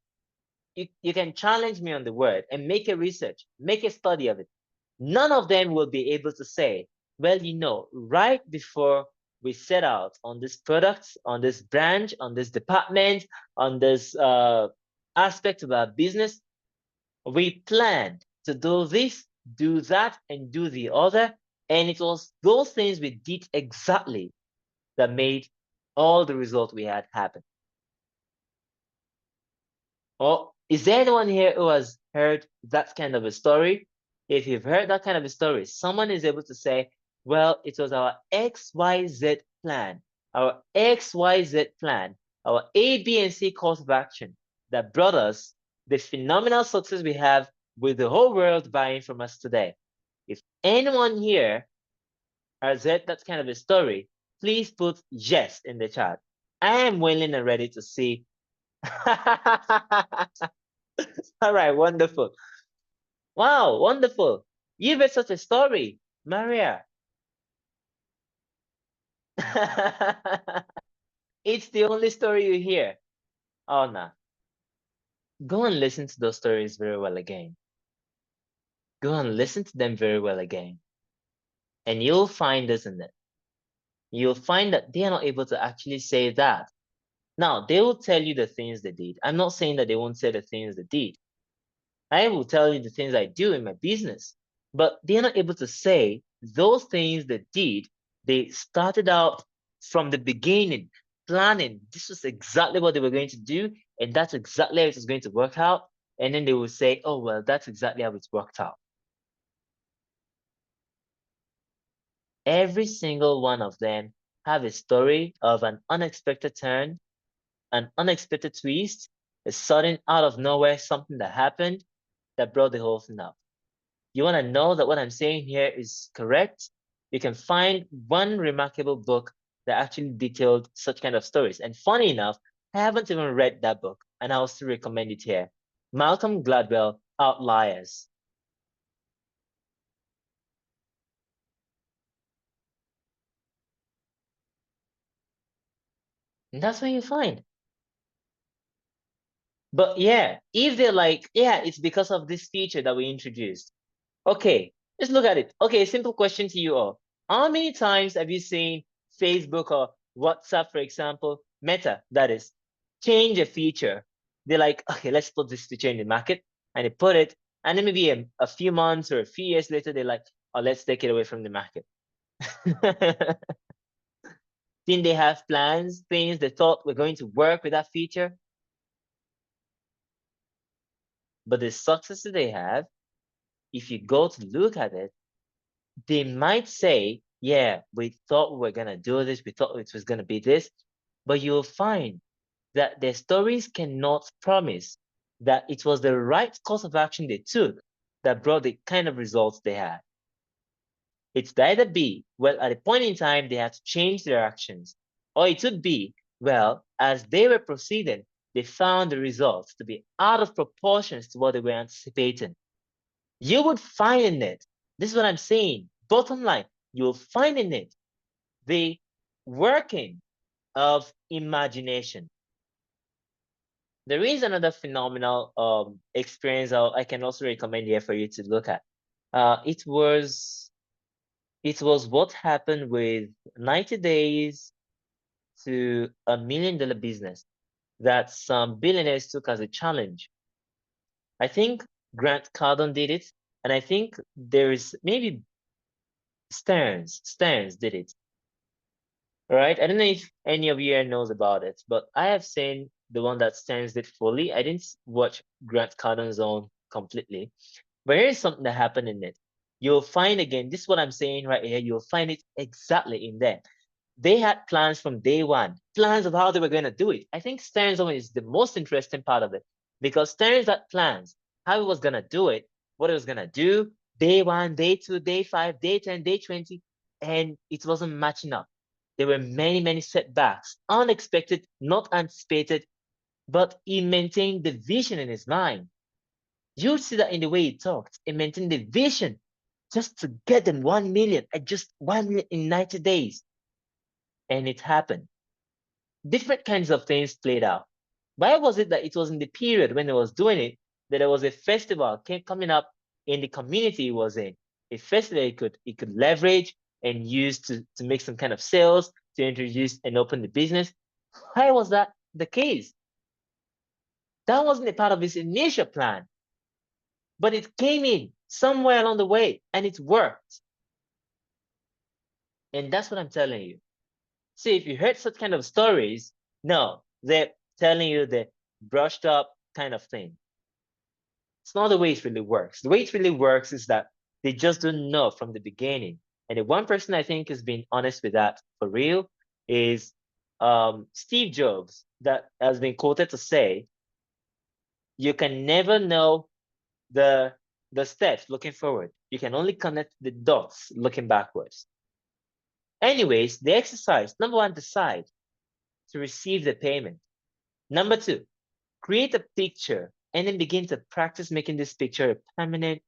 you can challenge me on the word and make a research, make a study of it. None of them will be able to say, well, right before we set out on this product, on this branch, on this department, on this aspect of our business, we planned to do this, do that, and do the other. And it was those things we did exactly that made all the results we had happen. Or is there anyone here who has heard that kind of a story? If you've heard that kind of a story, someone is able to say, well, it was our XYZ plan, our XYZ plan, our A, B, and C course of action that brought us the phenomenal success we have with the whole world buying from us today. If anyone here has heard that kind of a story, please put yes in the chat. I am willing and ready to see. All right, wonderful. Wow, wonderful. You've heard such a story, Maria. It's the only story you hear. Oh, no. Go and listen to those stories very well again. Go and listen to them very well again. And you'll find this in it. You'll find that they are not able to actually say that. Now, they will tell you the things they did. I'm not saying that they won't say the things they did. I will tell you the things I do in my business, but they're not able to say those things they did. They started out from the beginning, planning. This was exactly what they were going to do, and that's exactly how it was going to work out. And then they will say, oh, well, that's exactly how it's worked out. Every single one of them have a story of an unexpected turn, an unexpected twist, a sudden out of nowhere something that happened that brought the whole thing up. You want to know that what I'm saying here is correct? You can find one remarkable book that actually detailed such kind of stories. And funny enough, I haven't even read that book, and I'll still recommend it here. Malcolm Gladwell, Outliers. And that's what you find. But yeah, if they're like, yeah, it's because of this feature that we introduced. Okay, let's look at it. Okay, simple question to you all. How many times have you seen Facebook or WhatsApp, for example, Meta, that is, change a feature? They're like, okay, let's put this feature in the market, and they put it, and then maybe a few months or a few years later, they're like, oh, let's take it away from the market. Didn't they have plans, things they thought were going to work with that feature? But the success that they have, if you go to look at it, they might say, yeah, we thought we were going to do this, we thought it was going to be this, but you'll find that their stories cannot promise that it was the right course of action they took that brought the kind of results they had. It's either be, well, at a point in time, they had to change their actions, or it could be, well, as they were proceeding, they found the results to be out of proportions to what they were anticipating. You would find in it, this is what I'm saying, bottom line, you'll find in it the working of imagination. There is another phenomenal experience I can also recommend here for you to look at. It was what happened with 90 days to $1 million business that some billionaires took as a challenge. I think Grant Cardone did it, and I think there is maybe Stearns did it. All right. I don't know if any of you here knows about it, but I have seen the one that Stearns did fully. I didn't watch Grant Cardone's own completely, but here's something that happened in it. You'll find again, this is what I'm saying right here. You'll find it exactly in there. They had plans from day one, plans of how they were going to do it. I think Stearns one is the most interesting part of it because Stearns had plans, how he was going to do it, what he was going to do, day one, day two, day five, day 10, day 20, and it wasn't matching up. There were many, many setbacks, unexpected, not anticipated, but he maintained the vision in his mind. You'll see that in the way he talked. He maintained the vision just to get them 1 million at just 1 million in 90 days. And it happened. Different kinds of things played out. Why was it that it was in the period when he was doing it that there was a festival coming up in the community he was in? A festival he could leverage and use to make some kind of sales, to introduce and open the business. Why was that the case? That wasn't a part of his initial plan, but it came in somewhere along the way and it worked. And that's what I'm telling you. See, if you heard such kind of stories, no, they're telling you the brushed up kind of thing. It's not the way it really works. The way it really works is that they just don't know from the beginning. And the one person I think has been honest with that for real is Steve Jobs, that has been quoted to say, you can never know the steps looking forward. You can only connect the dots looking backwards. Anyways, the exercise, number one, decide to receive the payment. Number two, create a picture and then begin to practice making this picture a permanent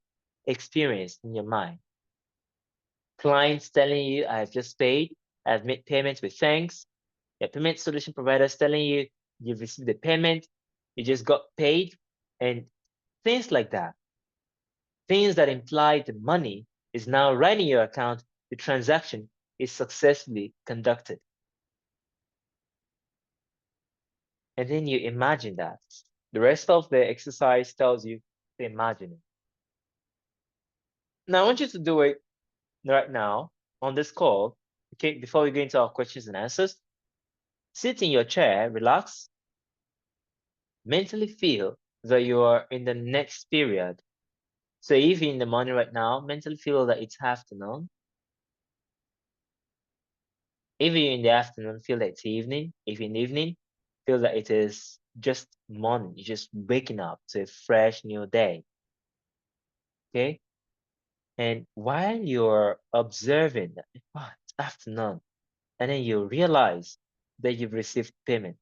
experience in your mind. Clients telling you, I've just paid, I've made payments with thanks. Your payment solution provider is telling you, you've received the payment, you just got paid, and things like that. Things that imply the money is now right in your account, the transaction is successfully conducted. And then you imagine that. The rest of the exercise tells you to imagine it. Now, I want you to do it right now on this call, okay, before we go into our questions and answers. Sit in your chair, relax, mentally feel that you are in the next period. So if you're in the morning right now, mentally feel that it's afternoon. If you're in the afternoon, feel that it's evening. If in the evening, feel that it is just morning. You're just waking up to a fresh new day. Okay? And while you're observing that, oh, it's afternoon, and then you realize that you've received payment.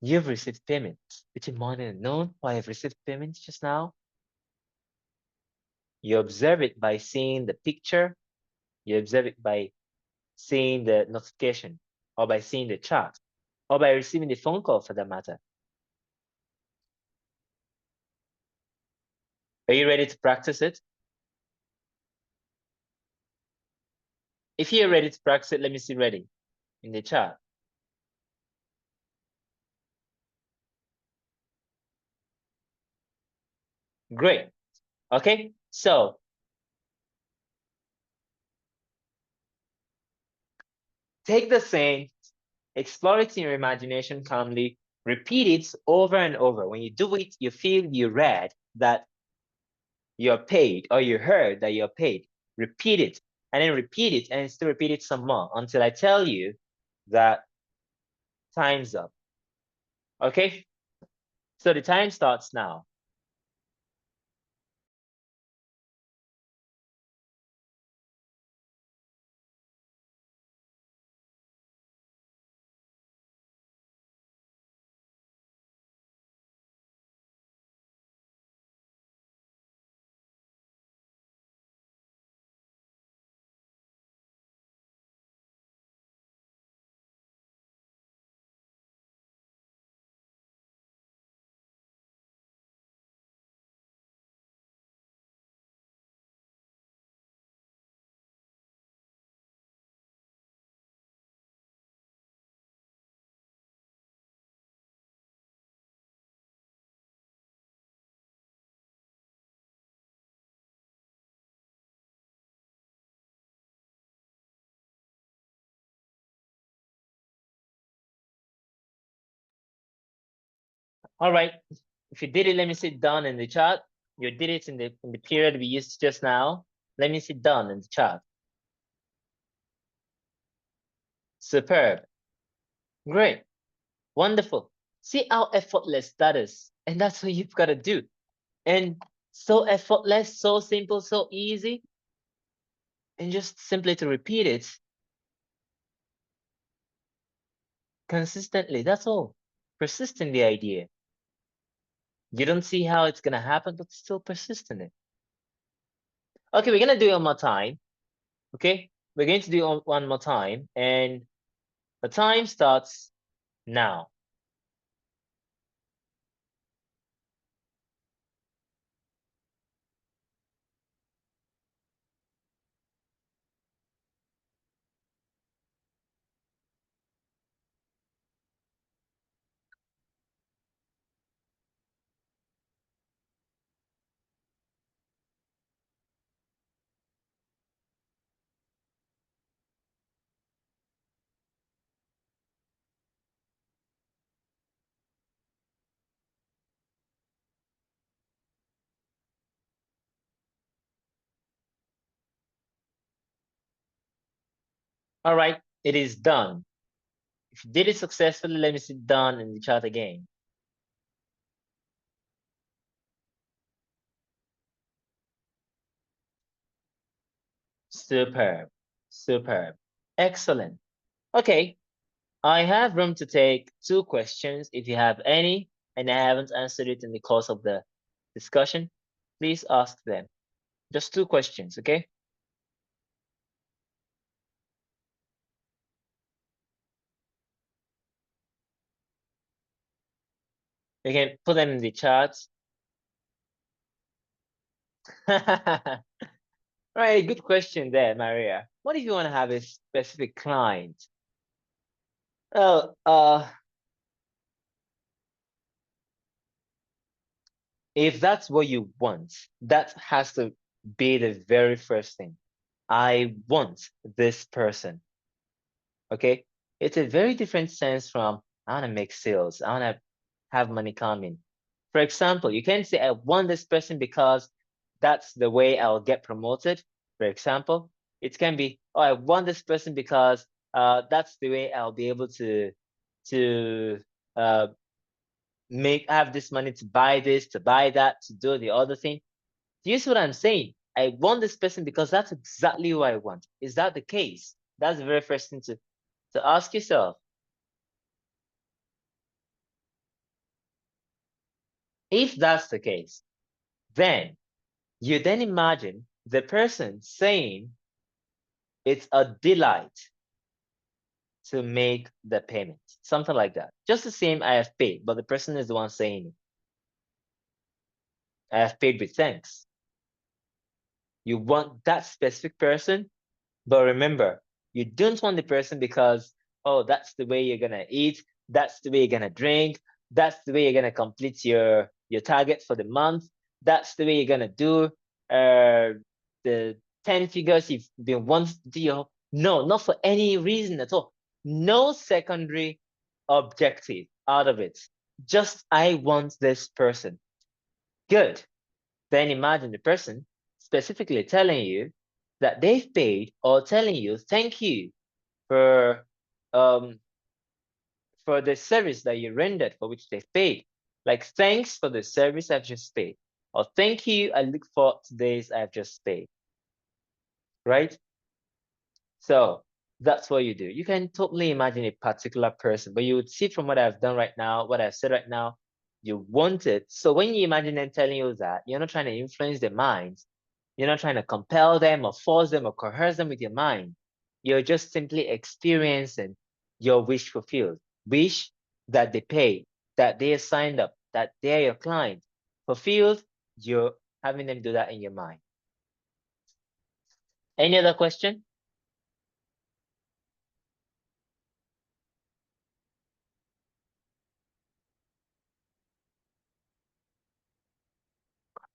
You've received payment between morning and noon, or I've received payment just now. You observe it by seeing the picture. You observe it by seeing the notification, or by seeing the chat, or by receiving the phone call for that matter. Are you ready to practice it? If you're ready to practice it, let me see ready in the chat. Great. Okay, so take the scene, explore it in your imagination calmly, repeat it over and over. When you do it, you feel you read that you're paid, or you heard that you're paid. Repeat it, and then repeat it, and still repeat it some more until I tell you that time's up. Okay? So the time starts now. All right. If you did it, let me see done in the chat. You did it in the period we used just now. Let me see done in the chat. Superb. Great. Wonderful. See how effortless that is. And that's what you've got to do. And so effortless, so simple, so easy. And just simply to repeat it consistently. That's all. Persist in the idea. You don't see how it's going to happen, but still persist in it. Okay, we're going to do it one more time. Okay, we're going to do it one more time. And the time starts now. All right, it is done. If you did it successfully, let me see done in the chat again. Superb. Superb. Excellent. Okay, I have room to take 2 questions if you have any, and I haven't answered it in the course of the discussion. Please ask them. Just 2 questions, okay? You can put them in the chat. Right, good question there, Maria. What if you want to have a specific client? Well, if that's what you want, that has to be the very first thing. I want this person. Okay, it's a very different sense from I want to make sales, I want to have money coming. For example, you can say I want this person because that's the way I'll get promoted. For example, it can be, oh, I want this person because that's the way I'll be able to uh have this money to buy this, to buy that, to do the other thing. Do you see what I'm saying? I want this person because that's exactly who I want. Is that the case? That's the very first thing to ask yourself. If that's the case, then you then imagine the person saying it's a delight to make the payment, something like that. Just the same I have paid, but the person is the one saying it. I have paid with thanks. You want that specific person, but remember, you don't want the person because, oh, that's the way you're gonna eat, that's the way you're gonna drink, that's the way you're gonna complete your target for the month, that's the way you're gonna do the 10 figures you've been wanting to do. No, not for any reason at all. No secondary objective out of it. Just I want this person. Good. Then imagine the person specifically telling you that they've paid or telling you thank you for um for the service that you rendered for which they've paid. Like thanks for the service I've just paid. Or thank you, I look forward to this I've just paid. Right? So that's what you do. You can totally imagine a particular person, but you would see from what I've done right now, what I've said right now, you want it. So when you imagine them telling you that, you're not trying to influence their minds. You're not trying to compel them or force them or coerce them with your mind. You're just simply experiencing your wish fulfilled. Wish that they pay, that they are signed up, that they're your client. Fulfilled, you're having them do that in your mind. Any other question?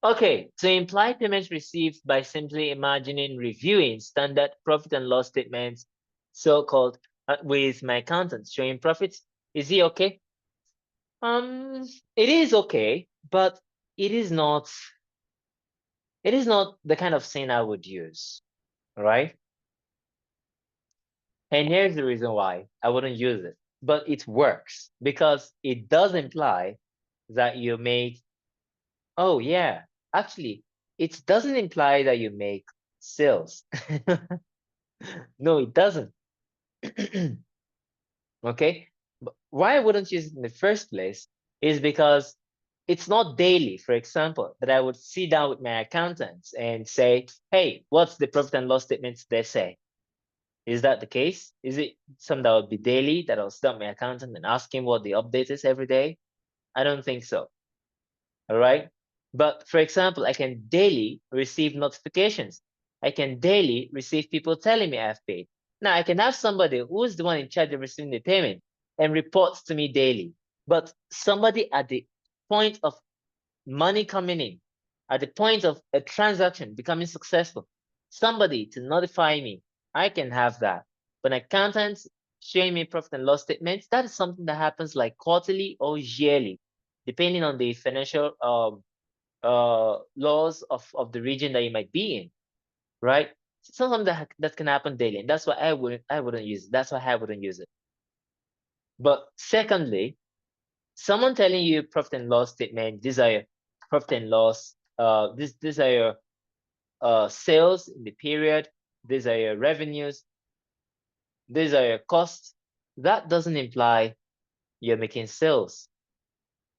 Okay, to imply payments received by simply imagining reviewing standard profit and loss statements, so-called with my accountant showing profits, is he okay? It is okay, but it is not the kind of thing I would use, right? And here's the reason why I wouldn't use it. But it works because it does imply that you made, oh yeah, actually, it doesn't imply that you make sales. No, it doesn't. Okay? But why I wouldn't use it in the first place is because it's not daily, for example, that I would sit down with my accountants and say, hey, what's the profit and loss statements they say? Is that the case? Is it something that would be daily that I'll stop my accountant and ask him what the update is every day? I don't think so. All right. But for example, I can daily receive notifications. I can daily receive people telling me I've paid. Now I can have somebody who's the one in charge of receiving the payment and reports to me daily. But somebody at the point of money coming in, at the point of a transaction becoming successful, somebody to notify me, I can have that. But accountants showing me profit and loss statements, that is something that happens like quarterly or yearly, depending on the financial laws of the region that you might be in, right? It's not something that can happen daily, and that's why I wouldn't use it. That's why I wouldn't use it. But secondly, someone telling you profit and loss statement, these are your profit and loss, these are your sales in the period, these are your revenues. these are your costs. That doesn't imply you're making sales.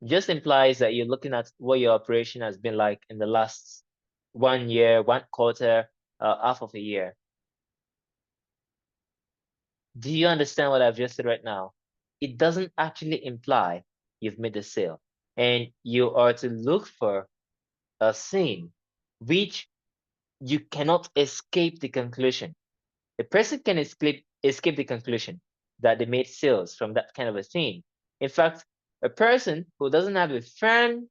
It just implies that you're looking at what your operation has been like in the last 1 year, 1/4, half of a year. Do you understand what I've just said right now? It doesn't actually imply you've made a sale. And you are to look for a scene which you cannot escape the conclusion. The person can escape the conclusion that they made sales from that kind of a thing. In fact, a person who doesn't have a firm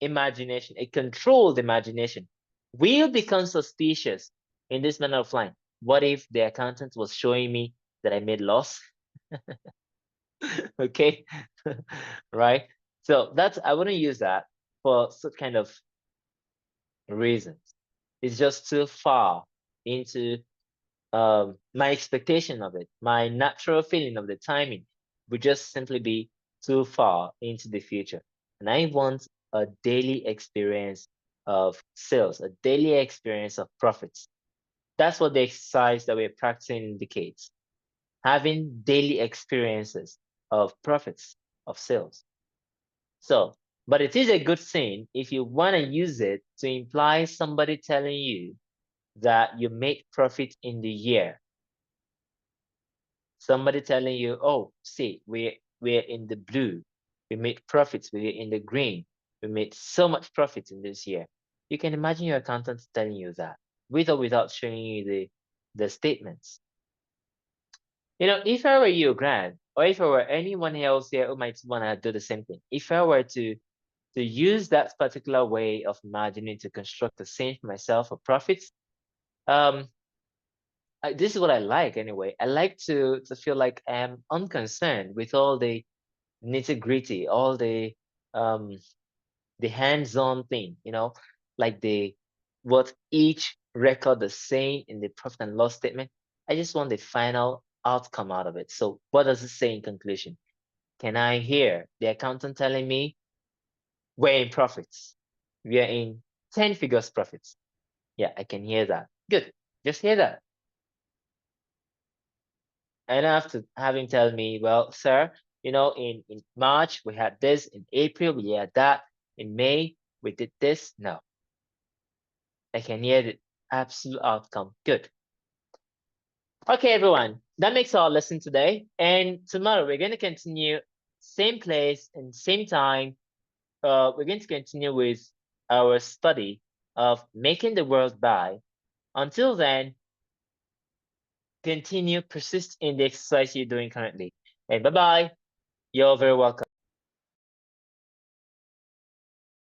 imagination, a controlled imagination, will become suspicious in this manner of line. What if the accountant was showing me that I made loss? Okay, right? So that's, I wouldn't use that for such kind of reasons. It's just too far into my expectation of it. My natural feeling of the timing would just simply be too far into the future. And I want a daily experience of sales, a daily experience of profits. That's what the exercise that we're practicing indicates. Having daily experiences of profits, of sales. So, but it is a good thing if you want to use it to imply somebody telling you that you made profit in the year. Somebody telling you, oh, see, we're in the blue. We made profits, we're in the green. We made so much profit in this year. You can imagine your accountant telling you that, with or without showing you the statements. You know, if I were you, Grant, or if I were anyone else here who might want to do the same thing, if I were to use that particular way of imagining to construct a scene for myself for profits, this is what I like anyway. I like to feel like I'm unconcerned with all the nitty-gritty, all the hands-on thing, you know, like what each record is saying in the profit and loss statement. I just want the final outcome out of it. So what does it say in conclusion? Can I hear the accountant telling me we're in profits? We are in 10 figures profits. Yeah, I can hear that. Good. Just hear that. And after having tell me, well, sir, you know, in March we had this, in April we had that, in May we did this. No, I can hear the absolute outcome. Good. Okay, everyone, that makes our lesson today. And tomorrow we're going to continue same place and same time. We're going to continue with our study of making the world buy. Until then, continue, persist in the exercise you're doing currently. And bye-bye. You're very welcome.